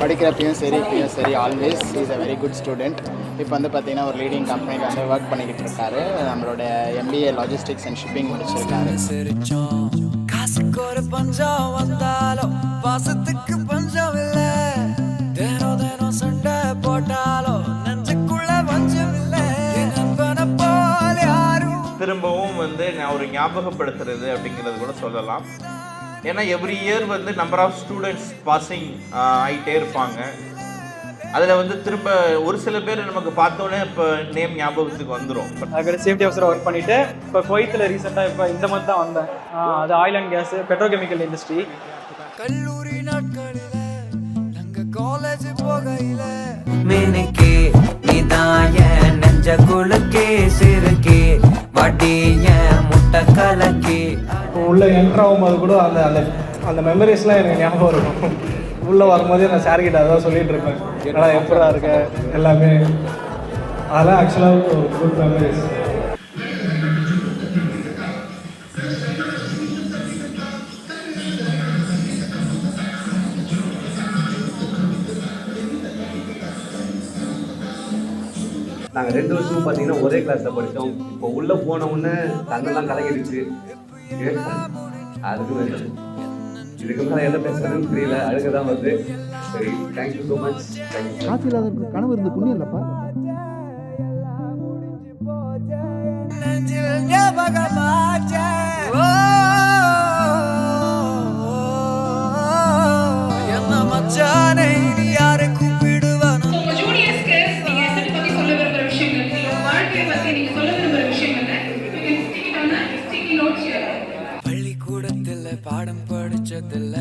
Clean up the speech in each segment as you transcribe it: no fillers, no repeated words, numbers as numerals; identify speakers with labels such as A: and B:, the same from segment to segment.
A: படிக்கிறப்பையும் சரி always is a very good student. இப்போ வந்து பார்த்தீங்கன்னா ஒரு லீடிங் கம்பெனியில் வந்து ஒர்க் பண்ணிக்கிட்டு இருக்காரு. நம்மளோட எம்பிஏ லாஜிஸ்டிக்ஸ் அண்ட் ஷிப்பிங் முடிச்சிருக்காரு.
B: காசுக்கு ஒரு பஞ்சம் வந்தாலும் பாசத்துக்கு பஞ்சம் இல்லை. தினம் தினம் சண்டை போட்டாலும் நெஞ்சுக்குள்ள பஞ்சம் இல்லை. நண்பனை போல யாரும்
C: திரும்பவும் வந்து நான் ஒரு ஞாபகப்படுத்துறது அப்படிங்கிறது கூட சொல்லலாம். ஏன்னா எவ்ரி இயர் வந்து நம்பர் ஆஃப் ஸ்டூடெண்ட்ஸ் பாசிங் ஆகிட்டே இருப்பாங்க. அதில் வந்து திரும்ப ஒரு சில பேர் நமக்கு பார்த்தோன்னே இப்போ நேம் ஞாபகத்துக்கு வந்துடும்.
D: அதுக்கு சேஃப்டி ஆஃபீஸராக ஒர்க் பண்ணிவிட்டு இப்போ குவைத்தில் ரீசெண்டாக இப்போ இந்த மந்த் தான் வந்தேன். அது oil and case petrochemical industry.
B: கல்லூரி நாட்களில் நாங்கள் காலேஜ் போகையில்
E: மினுக்கே நீதாய நெஞ்ச குலுக்கே சிறுக்கே வட்டிய முட்டை கலக்கே.
F: உள்ளே என்ட்ரு ஆகும்போது கூட அந்த அந்த அந்த மெமரிஸ்லாம் எனக்கு ஞாபகம் இருக்கும். உள்ளே வரும்போதே நான் சார்கிட்ட அதான் சொல்லிகிட்டு இருப்பேன், ஏன்னா எப்படா இருக்க எல்லாமே. அதெல்லாம் ஆக்சுவலாக ஒரு குட் மெமரிஸ்.
G: நாங்கள் 2 வருஷமும் பார்த்தீங்கன்னா ஒரே கிளாஸில் படித்தோம். இப்போ உள்ளே போன உடனே கண்ணெல்லாம் கலங்கிடுச்சு. அதுக்கு இதுக்கு மேலே என்ன பேசுறதுன்னு தெரியல, அழுக தான் வருது. சரி, தேங்க்யூ ஸோ மச்.
H: காசு இல்லாத கனவு இருந்து புண்ணியம் இல்லைப்பா.
B: என்ன மச்சானே நீ யாரை கூப்பிடுவானோ. பள்ளிக்கூடத்தில் பாடம் படிச்சதில்ல,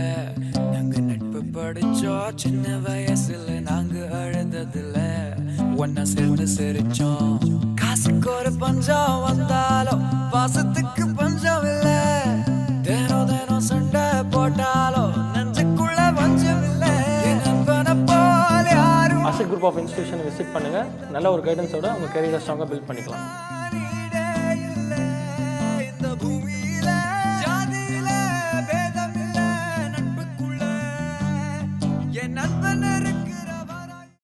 B: நாங்க நட்பு படிச்சோம். சின்ன வயசுல நாங்க அழுததில்ல, ஒன்னா சேர்ந்து சிரிச்சோம். காசுக்கு ஒரு பஞ்சம் வந்தாலும் பாசத்துக்கு பஞ்சம் இல்லை. தினம் தினம் சண்டை போட்டாலும் நெஞ்சுக்குள்ள பஞ்சம் இல்லை. நண்பனை போல யாரும்.
D: Asset group of institution visit பண்ணுங்கள். நல்ல ஒரு கைடன்ஸோட உங்கள் கெரியரை ஸ்ட்ராங்காக பில்ட் பண்ணிக்கலாம்.